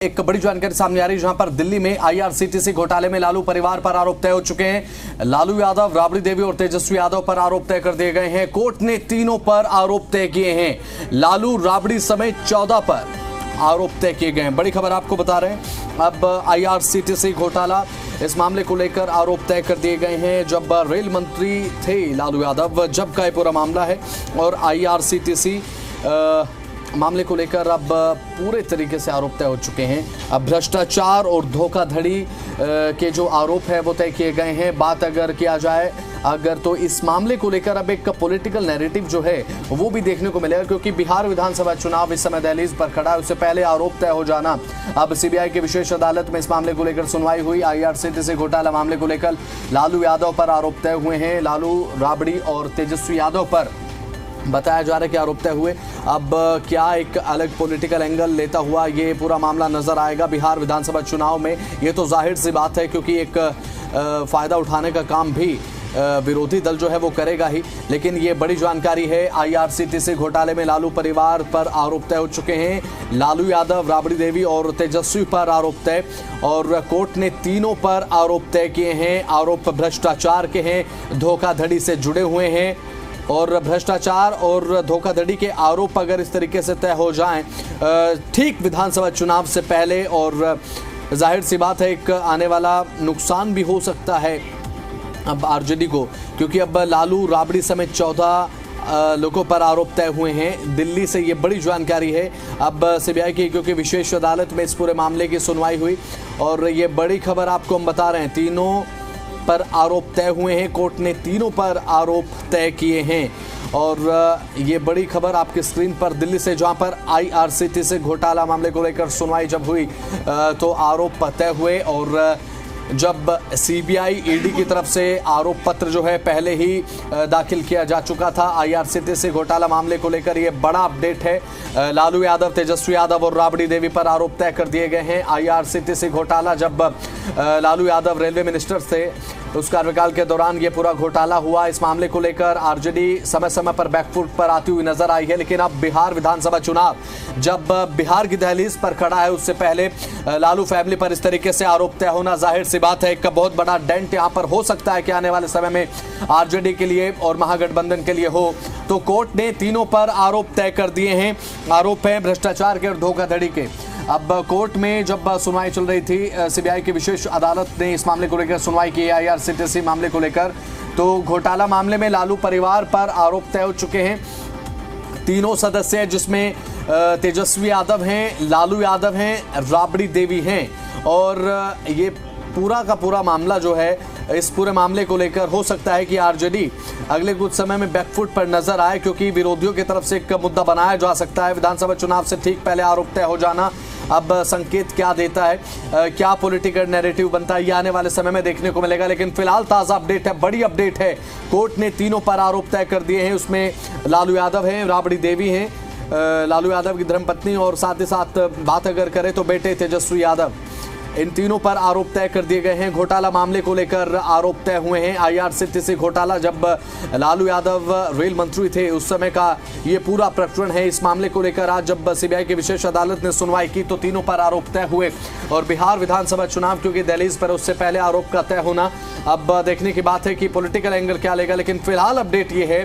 एक बड़ी जानकारी सामने आ रही है जहां पर दिल्ली में आईआरसीटीसी घोटाले में लालू परिवार पर आरोप तय हो चुके हैं। लालू यादव, राबड़ी देवी और तेजस्वी यादव पर आरोप तय कर दिए गए हैं। कोर्ट ने तीनों पर आरोप तय किए हैं। लालू, राबड़ी समेत 14 पर आरोप तय किए गए हैं। बड़ी खबर आपको बता रहे हैं। अब आईआरसीटीसी घोटाला, इस मामले को लेकर आरोप तय कर दिए गए हैं। जब रेल मंत्री थे लालू यादव, जब का ये पूरा मामला है और आईआरसीटीसी मामले को लेकर अब पूरे तरीके से आरोप तय हो चुके हैं। अब भ्रष्टाचार और धोखाधड़ी के जो आरोप है वो तय किए गए हैं। बात अगर किया जाए तो इस मामले को लेकर अब एक पॉलिटिकल नैरेटिव जो है वो भी देखने को मिलेगा, क्योंकि बिहार विधानसभा चुनाव इस समय दहलीज पर खड़ा है। उससे पहले आरोप तय हो जाना, अब सीबीआई की विशेष अदालत में इस मामले को लेकर सुनवाई हुई। आईआरसीटीसी घोटाला मामले को लेकर लालू यादव पर आरोप तय हुए हैं। लालू, राबड़ी और तेजस्वी यादव पर बताया जा रहा है कि आरोप तय हुए। अब क्या एक अलग पॉलिटिकल एंगल लेता हुआ ये पूरा मामला नजर आएगा बिहार विधानसभा चुनाव में, ये तो जाहिर सी बात है, क्योंकि एक फायदा उठाने का काम भी विरोधी दल जो है वो करेगा ही। लेकिन ये बड़ी जानकारी है, आईआरसीटीसी घोटाले में लालू परिवार पर आरोप तय हो चुके हैं। लालू यादव, राबड़ी देवी और तेजस्वी पर आरोप तय, और कोर्ट ने तीनों पर आरोप तय किए हैं। आरोप भ्रष्टाचार के हैं, धोखाधड़ी से जुड़े हुए हैं, और भ्रष्टाचार और धोखाधड़ी के आरोप अगर इस तरीके से तय हो जाएं ठीक विधानसभा चुनाव से पहले, और जाहिर सी बात है एक आने वाला नुकसान भी हो सकता है अब आरजेडी को, क्योंकि अब लालू, राबड़ी समेत 14 लोगों पर आरोप तय हुए हैं। दिल्ली से ये बड़ी जानकारी है अब सीबीआई की, क्योंकि विशेष अदालत में इस पूरे मामले की सुनवाई हुई और ये बड़ी खबर आपको हम बता रहे हैं। तीनों पर आरोप तय हुए हैं। कोर्ट ने तीनों पर आरोप तय किए हैं, और ये बड़ी खबर आपकी स्क्रीन पर दिल्ली से, जहां पर आईआरसीटीसी घोटाला मामले को लेकर सुनवाई जब हुई तो आरोप तय हुए। और जब सीबीआई, ईडी की तरफ से आरोप पत्र जो है पहले ही दाखिल किया जा चुका था आईआरसीटीसी घोटाला मामले को लेकर, ये बड़ा अपडेट है। लालू यादव, तेजस्वी यादव और राबड़ी देवी पर आरोप तय कर दिए गए हैं। आईआरसीटीसी घोटाला, जब लालू यादव रेलवे मिनिस्टर थे उस कार्यकाल के दौरान ये पूरा घोटाला हुआ। इस मामले को लेकर आरजेडी समय समय पर बैकफुट पर आती हुई नजर आई है। लेकिन अब बिहार विधानसभा चुनाव जब बिहार की दहलीज पर खड़ा है, उससे पहले लालू फैमिली पर इस तरीके से आरोप तय होना, जाहिर सी बात है एक बहुत बड़ा डेंट यहाँ पर हो सकता है कि आने वाले समय में आरजेडी के लिए और महागठबंधन के लिए हो। तो कोर्ट ने तीनों पर आरोप तय कर दिए हैं। आरोप है भ्रष्टाचार के और धोखाधड़ी के। अब कोर्ट में जब सुनवाई चल रही थी, सीबीआई की विशेष अदालत ने इस मामले को लेकर सुनवाई की आईआरसीटीसी मामले को लेकर, तो घोटाला मामले में लालू परिवार पर आरोप तय हो चुके हैं। तीनों सदस्य, जिसमें तेजस्वी यादव हैं, लालू यादव हैं, राबड़ी देवी हैं, और ये पूरा का पूरा मामला जो है, इस पूरे मामले को लेकर हो सकता है कि आरजेडी अगले कुछ समय में बैकफुट पर नजर आए, क्योंकि विरोधियों की तरफ से एक मुद्दा बनाया जा सकता है विधानसभा चुनाव से ठीक पहले आरोप तय हो जाना। अब संकेत क्या देता है, क्या पॉलिटिकल नैरेटिव बनता है, ये आने वाले समय में देखने को मिलेगा। लेकिन फिलहाल ताज़ा अपडेट है, बड़ी अपडेट है, कोर्ट ने तीनों पर आरोप तय कर दिए हैं। उसमें लालू यादव हैं, राबड़ी देवी हैं, लालू यादव की धर्मपत्नी, और साथ ही साथ बात अगर करें तो बेटे तेजस्वी यादव, इन तीनों पर आरोप तय कर दिए गए हैं। घोटाला मामले को लेकर आरोप तय हुए हैं। आईआरसीटीसी घोटाला, जब लालू यादव रेल मंत्री थे उस समय का ये पूरा प्रकरण है। इस मामले को लेकर आज जब सीबीआई की विशेष अदालत ने सुनवाई की तो तीनों पर आरोप तय हुए। और बिहार विधानसभा चुनाव क्योंकि दहलीज पर, उससे पहले आरोप का तय होना, अब देखने की बात है कि पॉलिटिकल एंगल क्या लेगा। लेकिन फिलहाल अपडेट ये है,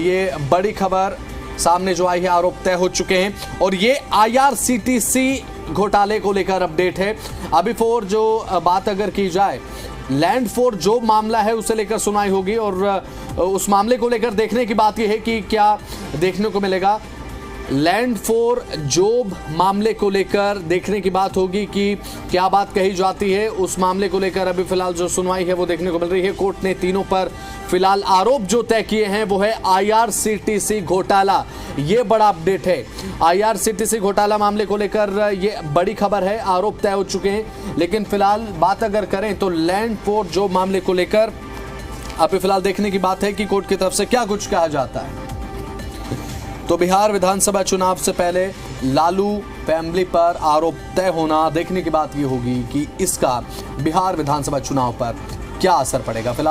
ये बड़ी खबर सामने जो आई है, आरोप तय हो चुके हैं। और ये आईआरसीटीसी घोटाले को लेकर अपडेट है। अभी फोर जो बात अगर की जाए, लैंड फोर जो मामला है उसे लेकर सुनवाई होगी, और उस मामले को लेकर देखने की बात यह है कि क्या देखने को मिलेगा। लैंड फोर जॉब मामले को लेकर देखने की बात होगी कि क्या बात कही जाती है। उस मामले को लेकर अभी फिलहाल जो सुनवाई है वो देखने को मिल रही है। कोर्ट ने तीनों पर फिलहाल आरोप जो तय किए हैं वो है आईआरसीटीसी घोटाला। ये बड़ा अपडेट है। आईआरसीटीसी घोटाला मामले को लेकर ये बड़ी खबर है, आरोप तय हो चुके हैं। लेकिन फिलहाल बात अगर करें तो लैंड फोर जॉब मामले को लेकर अभी फिलहाल देखने की बात है कि कोर्ट की तरफ से क्या कुछ कहा जाता है। तो बिहार विधानसभा चुनाव से पहले लालू फैमिली पर आरोप तय होना, देखने की बात ये होगी कि इसका बिहार विधानसभा चुनाव पर क्या असर पड़ेगा। फिलहाल